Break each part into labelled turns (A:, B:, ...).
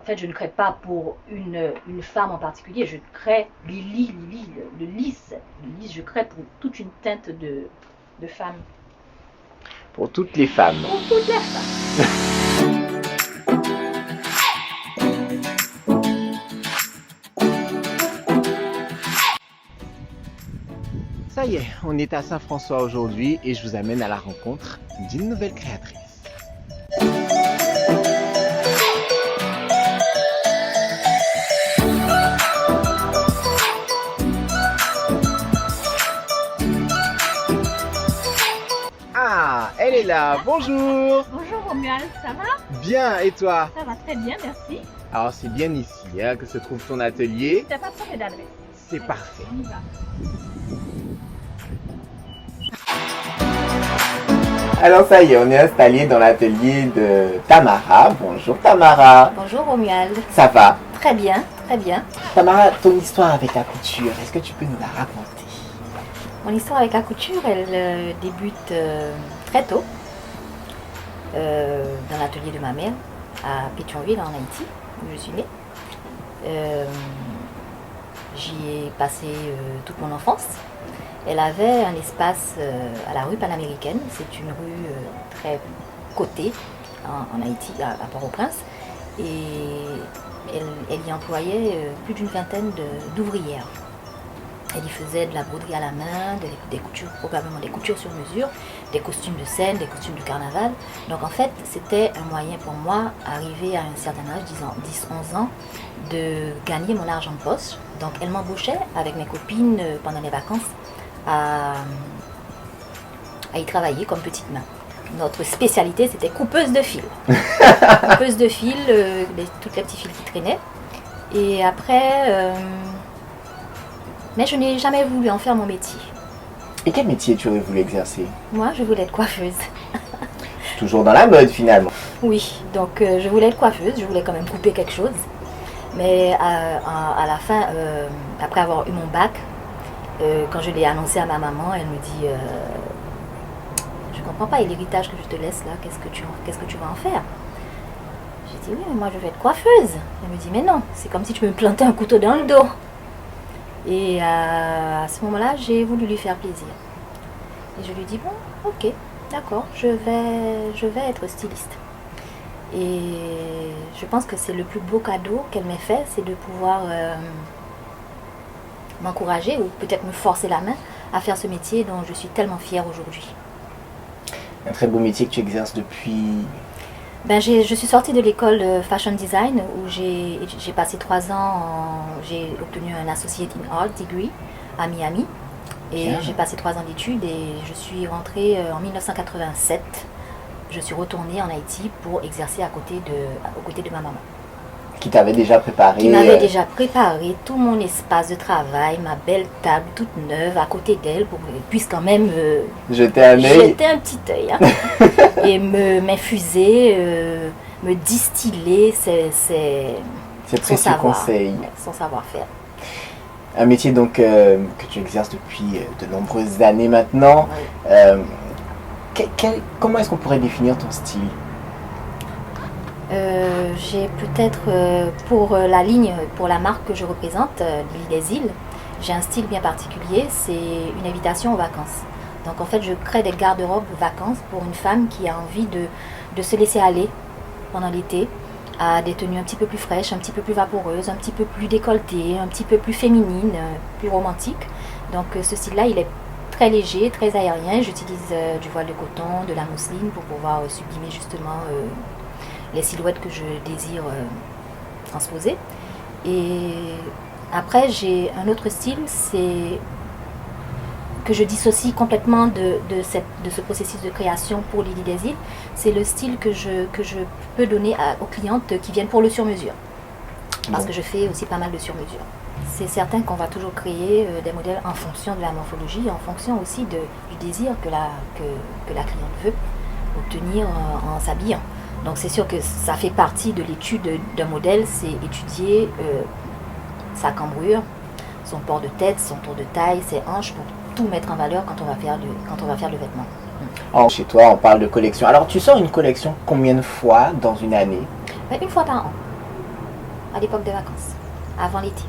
A: En fait, je ne crée pas pour une femme en particulier, je crée le lys. Le lys, je crée pour toute une teinte de femmes.
B: Pour toutes les femmes.
A: Pour toutes les femmes.
B: Ça y est, on est à Saint-François aujourd'hui et je vous amène à la rencontre d'une nouvelle créatrice. Ah, elle est là, bonjour.
A: Bonjour Romuald, ça va?
B: Bien, et toi?
A: Ça va très bien, merci.
B: Alors c'est bien ici que se trouve ton atelier.
A: T'as pas besoin d'adresse.
B: C'est parfait.
A: On y va.
B: Alors ça y est, on est installé dans l'atelier de Tamara. Bonjour Tamara.
C: Bonjour Romuald.
B: Ça va?
C: Très bien, très bien.
B: Tamara, ton histoire avec la couture, est-ce que tu peux nous la raconter?
C: Mon histoire avec la couture, elle débute très tôt dans l'atelier de ma mère à Pétionville en Haïti, où je suis née. J'y ai passé toute mon enfance. Elle avait un espace à la rue Panaméricaine. C'est une rue très cotée en Haïti, à Port-au-Prince. Et elle y employait plus d'une vingtaine d'ouvrières. Elle y faisait de la broderie à la main, des coutures, probablement des coutures sur mesure, des costumes de scène, des costumes de carnaval. Donc en fait, c'était un moyen pour moi, arrivé à un certain âge, 10-11 ans, de gagner mon argent de poche. Donc elle m'embauchait avec mes copines pendant les vacances à y travailler comme petite main. Notre spécialité, c'était coupeuse de fil. Coupeuse de fil, toutes les petits fils qui traînaient. Et après... mais je n'ai jamais voulu en faire mon métier.
B: Et quel métier tu aurais voulu exercer?
C: Moi, je voulais être coiffeuse.
B: Toujours dans la mode finalement.
C: Oui, donc je voulais être coiffeuse, je voulais quand même couper quelque chose. Mais à la fin, après avoir eu mon bac, quand je l'ai annoncé à ma maman, elle me dit je comprends pas, et l'héritage que je te laisse là, qu'est-ce que tu vas en faire? J'ai dit oui, mais moi je vais être coiffeuse. Elle me dit mais non, c'est comme si tu me plantais un couteau dans le dos. Et à ce moment-là, j'ai voulu lui faire plaisir. Et je lui dis, bon, ok, d'accord, je vais être styliste. Et je pense que c'est le plus beau cadeau qu'elle m'ait fait, c'est de pouvoir m'encourager ou peut-être me forcer la main à faire ce métier dont je suis tellement fière aujourd'hui.
B: Un très beau métier que tu exerces depuis...
C: Je suis sortie de l'école de fashion design où j'ai passé 3 ans, j'ai obtenu un associate in art degree à Miami. Et
B: Bien.
C: j'ai passé 3 ans d'études et je suis rentrée en 1987. Je suis retournée en Haïti pour exercer aux côtés de ma maman.
B: Qui t'avait déjà préparé...
C: Qui m'avait déjà préparé tout mon espace de travail, ma belle table toute neuve à côté d'elle pour qu'elle puisse quand même
B: jeter un œil.
C: jeter un petit œil. Hein. Et m'infuser, me distiller
B: C'est précieux conseil.
C: son savoir-faire.
B: Un métier donc que tu exerces depuis de nombreuses années maintenant.
C: Oui.
B: Comment est-ce qu'on pourrait définir ton style?
C: J'ai peut-être pour la ligne, pour la marque que je représente, l'île des îles, j'ai un style bien particulier, c'est une invitation aux vacances. Donc en fait, je crée des garde-robes vacances pour une femme qui a envie de se laisser aller pendant l'été à des tenues un petit peu plus fraîches, un petit peu plus vaporeuses, un petit peu plus décolletées, un petit peu plus féminines, plus romantiques. Donc ce style-là, il est très léger, très aérien. J'utilise du voile de coton, de la mousseline pour pouvoir sublimer justement les silhouettes que je désire transposer. Et après, j'ai un autre style, c'est que je dissocie complètement de ce processus de création pour Lily des Îles. C'est le style que je peux donner aux clientes qui viennent pour le sur-mesure. Parce que je fais aussi pas mal de sur-mesure. C'est certain qu'on va toujours créer des modèles en fonction de la morphologie, en fonction aussi du désir que la cliente veut obtenir en s'habillant. Donc c'est sûr que ça fait partie de l'étude d'un modèle, c'est étudier sa cambrure, son port de tête, son tour de taille, ses hanches, pour tout mettre en valeur quand on va faire le vêtement.
B: Alors, chez toi, on parle de collection. Alors tu sors une collection combien de fois dans une année?
C: Une fois par an. à l'époque des vacances, avant l'été.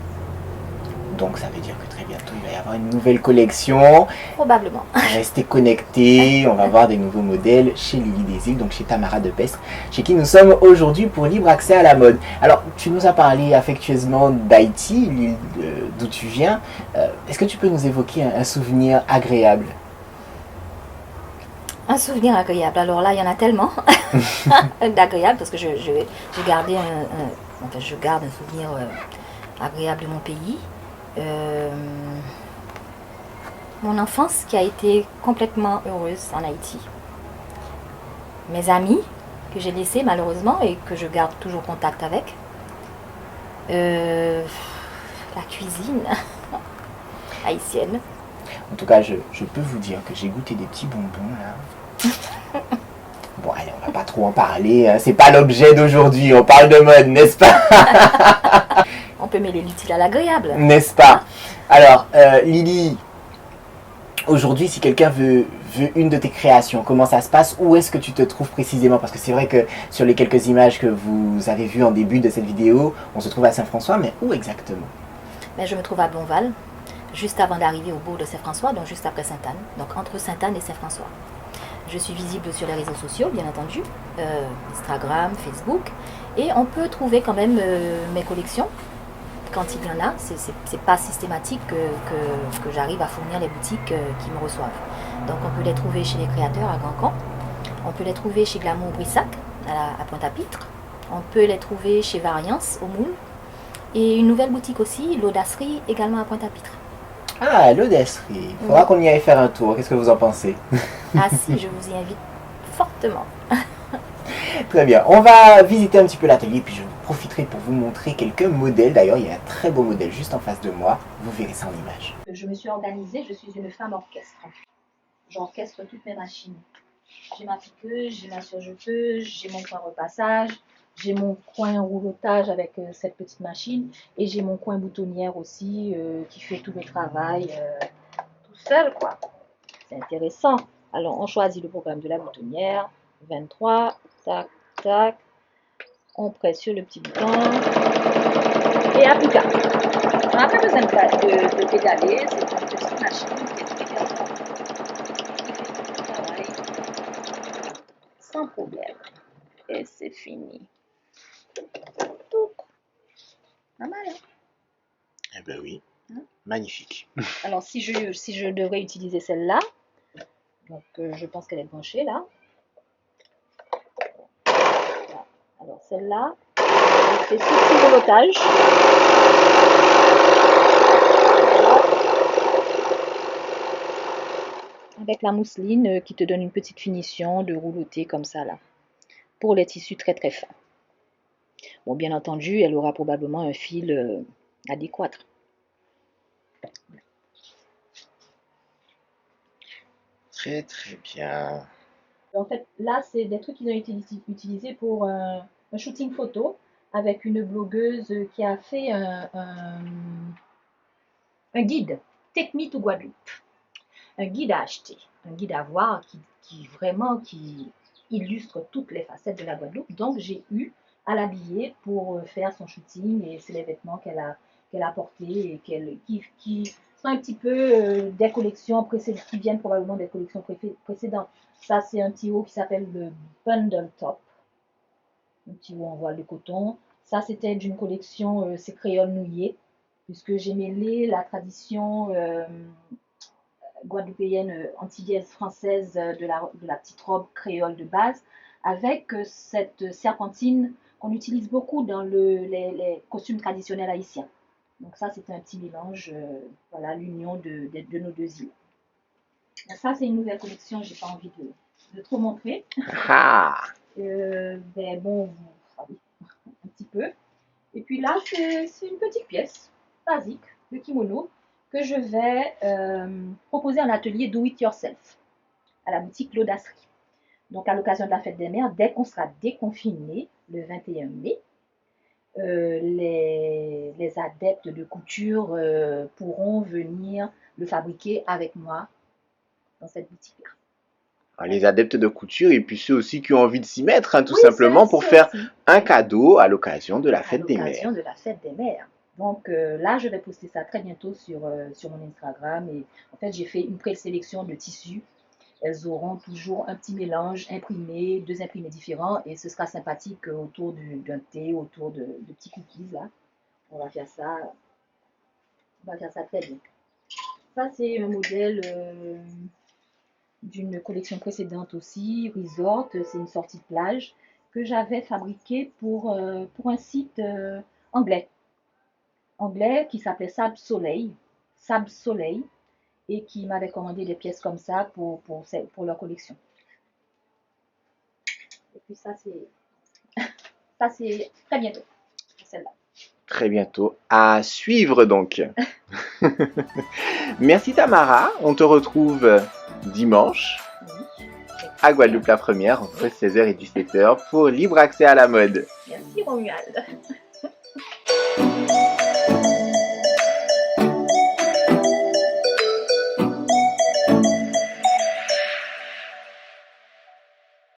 B: Donc ça veut dire que très bientôt il va y avoir une nouvelle collection.
C: Probablement.
B: Restez connectés, on va voir des nouveaux modèles chez Lily des Îles, donc chez Tamara de Pestre, chez qui nous sommes aujourd'hui pour Libre Accès à la Mode. Alors, tu nous as parlé affectueusement d'Haïti, l'île d'où tu viens. Est-ce que tu peux nous évoquer un souvenir agréable?
C: Un souvenir agréable. Alors là, il y en a tellement d'agréables parce que j'ai gardé enfin, je garde un souvenir agréable de mon pays. Mon enfance qui a été complètement heureuse en Haïti. Mes amis que j'ai laissés malheureusement et que je garde toujours contact avec. La cuisine haïtienne.
B: En tout cas, je peux vous dire que j'ai goûté des petits bonbons là. Bon, allez, on va pas trop en parler, hein. C'est pas l'objet d'aujourd'hui, on parle de mode, n'est-ce pas?
C: On peut mêler l'utile à l'agréable.
B: N'est-ce pas? Alors, Lily, aujourd'hui, si quelqu'un veut une de tes créations, comment ça se passe? Où est-ce que tu te trouves précisément? Parce que c'est vrai que sur les quelques images que vous avez vues en début de cette vidéo, on se trouve à Saint-François, mais où exactement?
C: Ben, je me trouve à Bonval, juste avant d'arriver au bourg de Saint-François, donc juste après Sainte-Anne, donc entre Sainte-Anne et Saint-François. Je suis visible sur les réseaux sociaux, bien entendu, Instagram, Facebook, et on peut trouver quand même mes collections, quand il y en a. C'est pas systématique que j'arrive à fournir les boutiques qui me reçoivent. Donc on peut les trouver chez les créateurs à Grand Camp, on peut les trouver chez Glamour Brissac, à Pointe-à-Pitre, on peut les trouver chez Variance, au Moule, et une nouvelle boutique aussi, l'Audacerie, également à Pointe-à-Pitre.
B: Ah, l'Audacerie. Il faudra qu'on y aille faire un tour. Qu'est-ce que vous en pensez?
C: Ah si, je vous y invite fortement.
B: Très bien. On va visiter un petit peu l'atelier, puis je profiterai pour vous montrer quelques modèles. D'ailleurs, il y a un très beau modèle juste en face de moi. Vous verrez ça en image.
A: Je me suis organisée, je suis une femme orchestre. J'orchestre toutes mes machines. J'ai ma piqueuse, j'ai ma surjeteuse, j'ai mon coin repassage, j'ai mon coin roulotage avec cette petite machine et j'ai mon coin boutonnière aussi qui fait tout le travail tout seul, quoi. C'est intéressant. Alors, on choisit le programme de la boutonnière, 23, tac, tac. On presse sur le petit bouton et applicable. On n'a pas besoin de pédaler, c'est une petite machine qui est tout efficace. Sans problème. Et c'est fini. Tout. Pas mal, hein?
B: Eh ben oui, magnifique.
A: Alors, si je devrais utiliser celle-là, donc je pense qu'elle est branchée là. Voilà. Alors, celle-là, c'est sous petit relotage. Avec la mousseline qui te donne une petite finition de rouloté comme ça là. Pour les tissus très très fins. Bon, bien entendu, elle aura probablement un fil adéquat.
B: Très très bien.
A: En fait, là, c'est des trucs qu'ils ont utilisés pour un shooting photo avec une blogueuse qui a fait un guide, Take Me to Guadeloupe. Un guide à acheter, un guide à voir qui vraiment qui illustre toutes les facettes de la Guadeloupe. Donc, j'ai eu à l'habiller pour faire son shooting et c'est les vêtements qu'elle a portés et qui sont un petit peu des collections précédentes, qui viennent probablement des collections précédentes. Ça, c'est un petit haut qui s'appelle le Bundle Top. Un petit haut en voile de coton. Ça, c'était d'une collection, c'est créole nouillé, puisque j'ai mêlé la tradition guadeloupéenne, antillaise, française de la petite robe créole de base, avec cette serpentine qu'on utilise beaucoup dans les costumes traditionnels haïtiens. Donc ça, c'était un petit mélange, voilà, l'union de nos deux îles. Ça, c'est une nouvelle collection, j'ai pas envie de trop montrer.
B: Ah.
A: Ben bon, un petit peu. Et puis là, c'est une petite pièce basique, le kimono, que je vais proposer en atelier Do It Yourself à la boutique L'Audacerie. Donc, à l'occasion de la fête des mères, dès qu'on sera déconfiné le 21 mai, les adeptes de couture pourront venir le fabriquer avec moi dans cette boutique-là.
B: les adeptes de couture et puis ceux aussi qui ont envie de s'y mettre, hein, tout
A: Oui,
B: simplement
A: c'est
B: pour
A: aussi.
B: faire un cadeau à l'occasion de la
A: À
B: fête des
A: l'occasion
B: mères.
A: de la fête des mères. Donc là, je vais poster ça très bientôt sur mon Instagram. Et en fait, j'ai fait une présélection de tissus. Elles auront toujours un petit mélange imprimé, 2 imprimés différents. Et ce sera sympathique autour d'un thé, autour de petits cookies. Là. On va faire ça. On va faire ça très bien. Ça, c'est un modèle d'une collection précédente aussi, Resort. C'est une sortie de plage que j'avais fabriquée pour un site anglais. Qui s'appelait Sab Soleil, et qui m'avait commandé des pièces comme ça pour leur collection. Et puis ça, c'est très bientôt, celle-là.
B: Très bientôt. À suivre donc. Merci Tamara. On te retrouve dimanche
A: Oui.
B: à Guadeloupe la Première entre 16h et 17h pour Libre Accès à la Mode.
A: Merci Romuald.